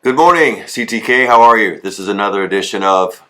Good morning, CTK. How are you? This is another edition of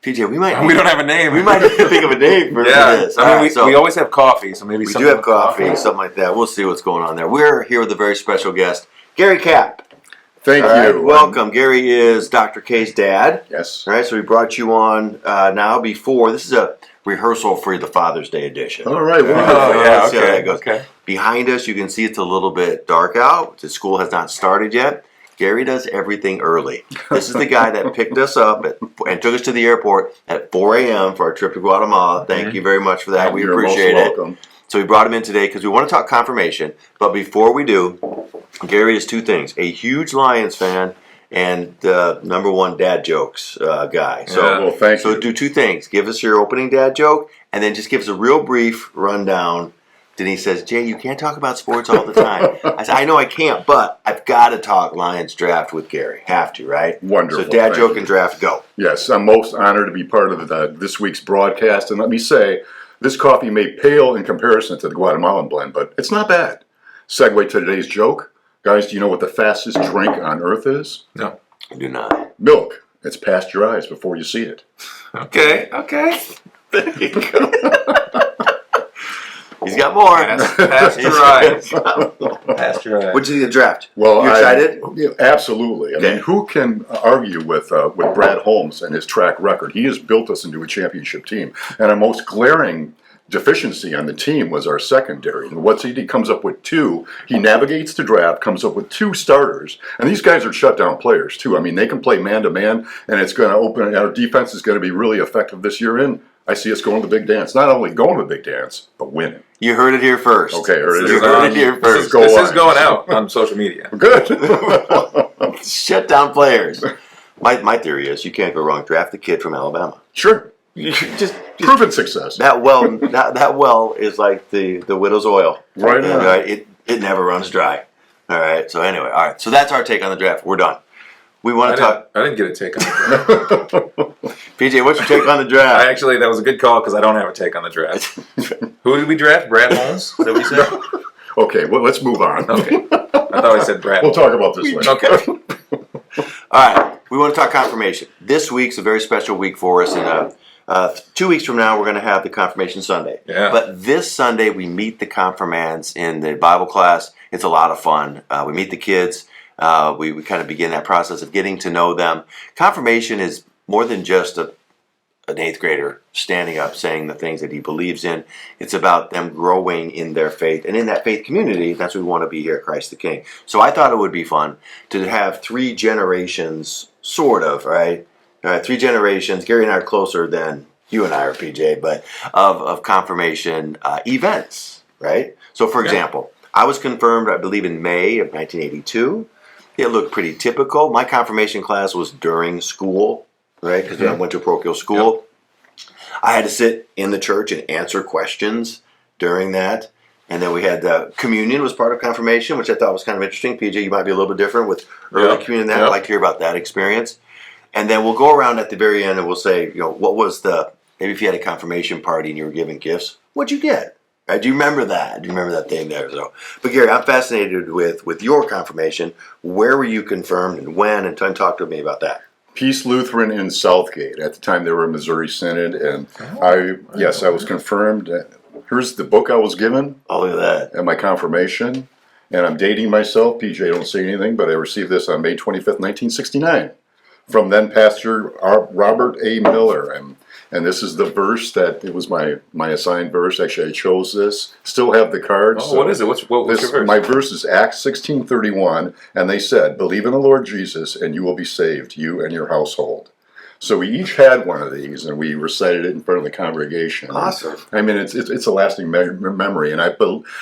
PJ. We don't have a name. We might have to think of a name for this. I mean, we always have coffee, so maybe we do have coffee, something like that. We'll see what's going on there. We're here with a very special guest, Gary Kapp. Thank you. Welcome. Gary is Dr. K's dad. Yes. All right, so we brought you on now before. This is a rehearsal for the Father's Day edition. All right. Let's see how that goes. Okay. Behind us, you can see it's a little bit dark out. The school has not started yet. Gary does everything early. This is the guy that picked us up and took us to the airport at 4 a.m. for our trip to Guatemala. Thank you very much for that. We appreciate it. Welcome. So we brought him in today because we want to talk confirmation. But before we do, Gary is two things: a huge Lions fan and number one dad jokes guy. So, thank you. So do two things: give us your opening dad joke, and then just give us a real brief rundown. Denise says, Jay, you can't talk about sports all the time. I said, I know I can't, but I've got to talk Lions draft with Gary. Have to, right? Wonderful. So dad joke and draft, go. Yes, I'm most honored to be part of this week's broadcast. And let me say, this coffee may pale in comparison to the Guatemalan blend, but it's not bad. Segue to today's joke. Guys, do you know what the fastest drink on earth is? No. I do not. Milk. It's past your eyes before you see it. Okay. There you go. He's got more. Pasteurized. What'd you think of the draft? Well, you excited? Absolutely. I mean, who can argue with Brad Holmes and his track record? He has built us into a championship team. And our most glaring deficiency on the team was our secondary. And he comes up with two. He navigates the draft, comes up with two starters. And these guys are shutdown players, too. I mean, they can play man-to-man, and it's going to open. Our defense is going to be really effective this year in. I see us going to the big dance. Not only going to the big dance, but winning. You heard it here first. Okay, heard it here first. This is going out on social media. Good. Shut down players. My theory is you can't go wrong. Draft the kid from Alabama. Sure. Just proven success. That well is like the widow's oil. Right. Right. It never runs dry. All right. So anyway, all right. So that's our take on the draft. We're done. We want to talk. I didn't get a take on the draft. PJ, what's your take on the draft? That was a good call because I don't have a take on the draft. Who did we draft? Brad Holmes? Is that what you said? Okay, well, let's move on. Okay. I thought I said Brad. We'll talk about this later. Okay. All right. We want to talk confirmation. This week's a very special week for us. And 2 weeks from now, we're going to have the Confirmation Sunday. Yeah. But this Sunday, we meet the confirmands in the Bible class. It's a lot of fun. We meet the kids. We kind of begin that process of getting to know them. Confirmation is more than just an 8th grader standing up saying the things that he believes in. It's about them growing in their faith. And in that faith community, that's what we want to be here at Christ the King. So I thought it would be fun to have 3 generations, sort of, right? 3 generations. Gary and I are closer than you and I are, PJ, but of confirmation events, right? So, for example, I was confirmed, I believe, in May of 1982. It looked pretty typical. My confirmation class was during school, right? Because I went to a parochial school. Yep. I had to sit in the church and answer questions during that. And then we had the communion was part of confirmation, which I thought was kind of interesting. PJ, you might be a little bit different with early communion. I'd like to hear about that experience. And then we'll go around at the very end and we'll say, what was maybe if you had a confirmation party and you were giving gifts, what'd you get? Right? Do you remember that? Do you remember that thing there? So, but Gary, I'm fascinated with your confirmation. Where were you confirmed and when? And talk to me about that. Peace Lutheran in Southgate. At the time, they were a Missouri Synod, and I was confirmed. Here's the book I was given. Oh, look at that. And my confirmation. And I'm dating myself. PJ, don't say anything, but I received this on May 25th, 1969. From then Pastor Robert A. Miller. And this is the verse that it was my assigned verse. Actually, I chose this. Still have the cards. Oh, what is it? What's your verse? My verse is Acts 16:31, and they said, "Believe in the Lord Jesus, and you will be saved, you and your household." So we each had one of these, and we recited it in front of the congregation. Awesome. I mean, it's a lasting memory, and I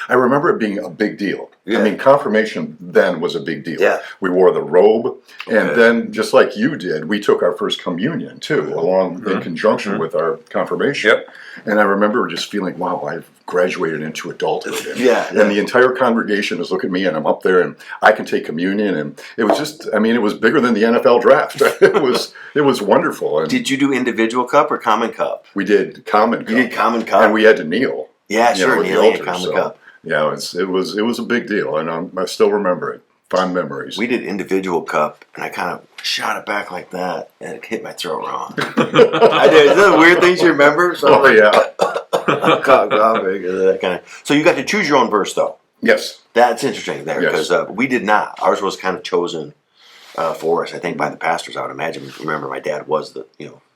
remember it being a big deal. Yeah. I mean, confirmation then was a big deal. Yeah. We wore the robe, and then, just like you did, we took our first communion, too, along in conjunction with our confirmation. Yep. And I remember just feeling, wow, I've graduated into adulthood. And the entire congregation is looking at me, and I'm up there, and I can take communion, and it was just, I mean, it was bigger than the NFL draft. It was wonderful. And did you do individual cup or common cup? we did common cup. You did common cup? And we had to kneel. Yeah, sure, with the kneeling altar, at common so, cup. Yeah, it was a big deal, and I still remember it. Fond memories. We did individual cup, and I kind of shot it back like that, and it hit my throat wrong. I did. Is that weird things you remember? So Oh yeah. that kind of. So you got to choose your own verse, though. Yes. That's interesting there Yes. because we did not. Ours was kind of chosen for us, I think, by the pastors. I would imagine. Remember, my dad was the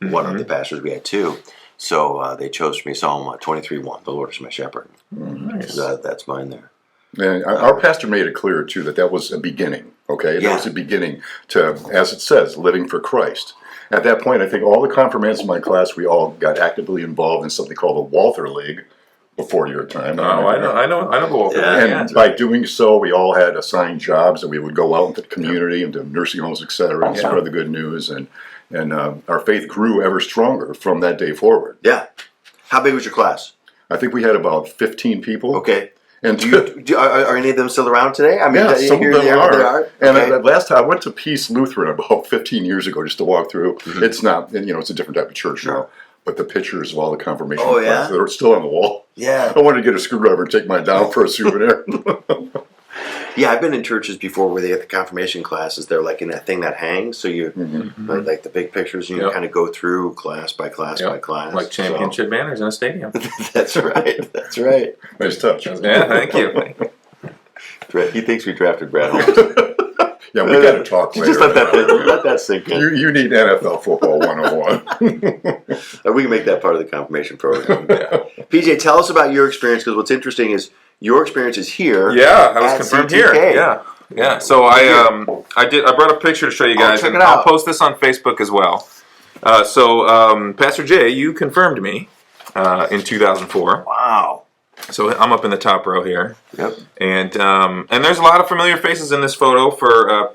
one of the pastors. We had two, so they chose for me Psalm 23:1. The Lord is my shepherd. Nice. That's mine there. And our pastor made it clear too that was a beginning. Okay, Yeah. that was a beginning to, as it says, living for Christ. At that point, I think all the confirmands in my class, we all got actively involved in something called the Walther League before your time. Oh, I know the Walther Yeah. League, And by doing so, we all had assigned jobs, and we would go out into the community, into nursing homes, etc., and Yeah. spread the good news. And our faith grew ever stronger from that day forward. Yeah. How big was your class? I think we had about 15 people. Okay. And Are any of them still around today? I mean, yeah, some here of them they are. And Okay. last time I went to Peace Lutheran about 15 years ago just to walk through. It's not, it's a different type of church now. But the pictures of all the confirmation Oh, yeah? classes that are still on the wall. Yeah. I wanted to get a screwdriver and take mine down for a souvenir. Yeah, I've been in churches before where they have the confirmation classes. They're like in that thing that hangs, so you like the big pictures, and you Yep. kind of go through class by class by class. Like championship banners in a stadium. So, that's right. That's right. Nice touch. Yeah, thank you. He thinks we drafted Brad Holmes. Yeah, we got to talk later. Just let that sink in. You need NFL football 101. We can make that part of the confirmation program. PJ, tell us about your experience, because what's interesting is your experience is here. Yeah, I was at confirmed CTK. here. Yeah. So I brought a picture to show you guys, check and it out. I'll post this on Facebook as well. Pastor Jay, you confirmed me in 2004. Wow. So I'm up in the top row here. Yep. And there's a lot of familiar faces in this photo for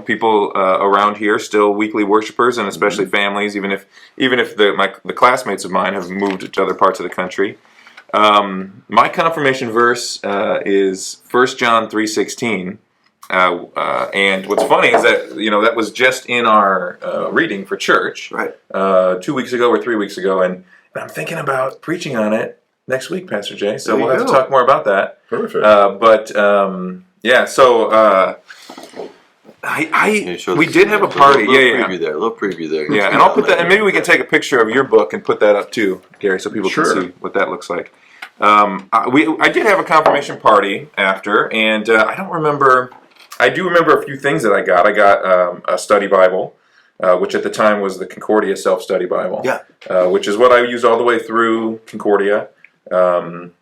people around here, still weekly worshipers, and especially families. Even if the classmates of mine have moved to other parts of the country. My confirmation verse is 1 John 3:16. And what's funny is that that was just in our reading for church, Right. 2 weeks ago or 3 weeks ago, and I'm thinking about preaching on it next week, Pastor Jay. So There we'll you have to go. talk more about that. Perfect. We did have a party. Preview there. A little preview there. Yeah, and I'll put that, and maybe we can take a picture of your book and put that up too, Gary, so people Sure. can see what that looks like. I did have a confirmation party after, and I don't remember. I do remember a few things that I got. I got a study Bible, which at the time was the Concordia Self-Study Bible. Yeah. Which is what I used all the way through Concordia. And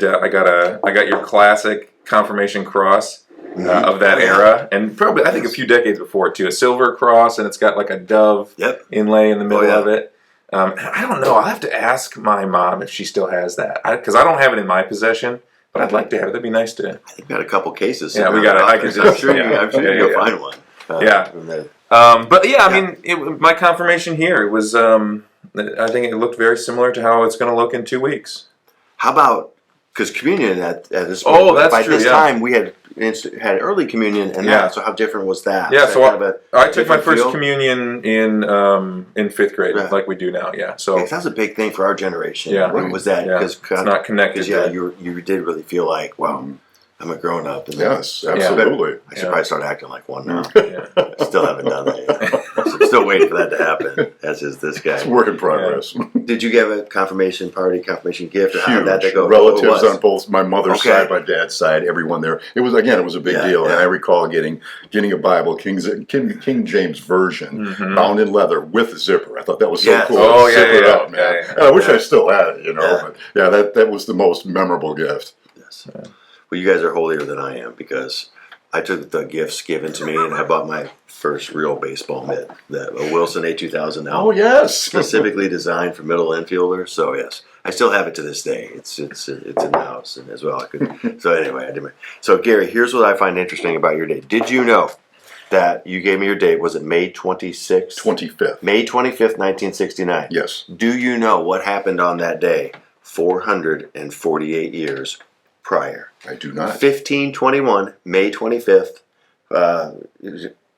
I got your classic confirmation cross of that era, and probably I think a few decades before it too. A silver cross, and it's got like a dove Yep. inlay in the middle yeah. of it. I don't know. I'll have to ask my mom if she still has that, because I don't have it in my possession. But I'd like to have it. That'd be nice to. I think we got a couple cases. Yeah, we got it. I can I'm just- sure you yeah. can Yeah, go yeah. find one. Yeah. From there. But yeah, I mean, my confirmation here was. I think it looked very similar to how it's going to look in 2 weeks. How about, because communion at this Oh, point, that's by true, this yeah. time we had early communion and Yeah. that, so how different was that? Yeah, Was so that kind of a I took my different first feel? communion in fifth grade, Right. like we do now. Yeah, so Yeah, 'cause that was a big thing for our generation. Yeah. Was that yeah, because it's not connected. you did really feel like, wow, I'm a grown up. And Yes, absolutely. I should Yeah. probably start acting like one now. Yeah. I still haven't done that yet. I'm still waiting for that to happen, as is this It's a guy. work in progress. Did you give a confirmation party, confirmation gift, or how did that Huge. go? Relatives Oh, it on both my mother's Okay. side, my dad's side, everyone there. It was a big Yeah, deal. And yeah. I recall getting a Bible, King James version, Mhm. bound in leather with zipper. I thought that was so Yes. cool. Oh, yeah, Zip it yeah, up, man. yeah, yeah. And I wish Yeah. I still had it, Yeah. But yeah, that was the most memorable gift. Yes. Well, you guys are holier than I am, because I took the gifts given to me and I bought my first real baseball mitt, a Wilson A2000L. Oh yes. Specifically designed for middle infielders. So yes, I still have it to this day. It's in the house and as well. So anyway, I did my. So Gary, here's what I find interesting about your date. Did you know that you gave me your date? Was it May 26th? 25th. May 25th, 1969. Yes. Do you know what happened on that day 448 years prior? I do not. 1521, May 25th,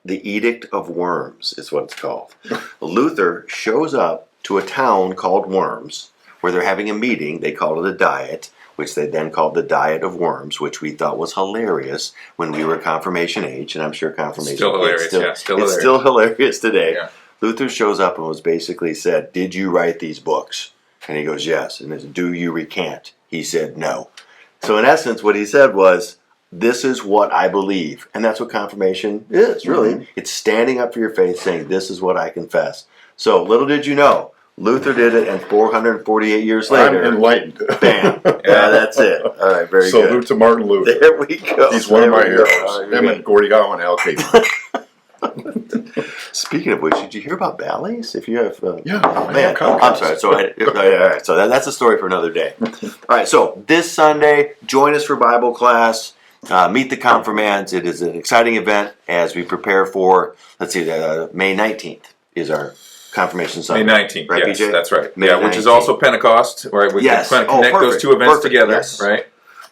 the Edict of Worms is what it's called. Luther shows up to a town called Worms, where they're having a meeting. They call it a diet, which they then called the Diet of Worms, which we thought was hilarious when we were confirmation age, and I'm sure confirmation Still kids hilarious, still it's hilarious. still hilarious today. Yeah. Luther shows up and was basically said, "Did you write these books?" And he goes, "Yes." And he said, "Do you recant?" He said, "No." So in essence, what he said was, "This is what I believe," and that's what confirmation is. Really, it's standing up for your faith, saying, "This is what I confess." So little did you know, Luther did it, and 448 years I'm later, enlightened. bam. Yeah, that's it. All right, very Salute good. to Martin Luther. There we go. He's one of There my we go. heroes. All right, Him very and Gordie Howe and Al Capone. good. Speaking of which, did you hear about ballets? If you have, Yeah, man, I'm sorry. So, all right, so that's a story for another day. All right, so this Sunday, join us for Bible class. Meet the confirmands. It is an exciting event as we prepare for. Let's see, May 19th is our confirmation Sunday. May 19th, right, yes, BJ? that's right. May Yeah, which is 19th. also Pentecost, right? We Yes. can Oh, connect those perfect. two events Perfect. together, Yes. right?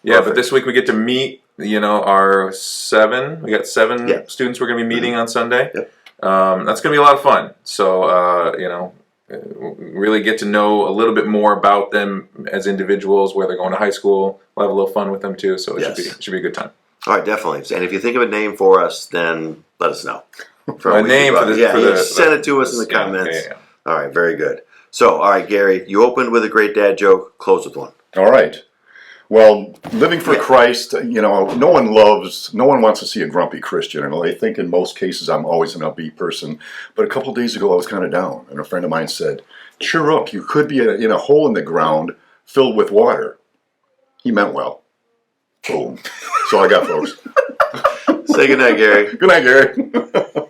Yeah, Perfect. but this week we get to meet, our we got seven Yeah. students we're going to be meeting on Sunday. Yep. That's going to be a lot of fun. So, really get to know a little bit more about them as individuals, where they're going to high school. We'll have a little fun with them too, so Yes. it should be a good time. All right, definitely. And if you think of a name for us, then let us know. A name for the- yeah, for yeah, the- just send it to us in the yeah, comments. yeah. All right, very good. So, all right, Gary, you opened with a great dad joke. Close with one. All right. Well, living for Christ, no one wants to see a grumpy Christian. And I think in most cases I'm always an upbeat person. But a couple of days ago I was kind of down. And a friend of mine said, "Cheer up, you could be in a hole in the ground filled with water." He meant well. Boom. That's all I got, folks. Say goodnight, Gary. Good night, Gary.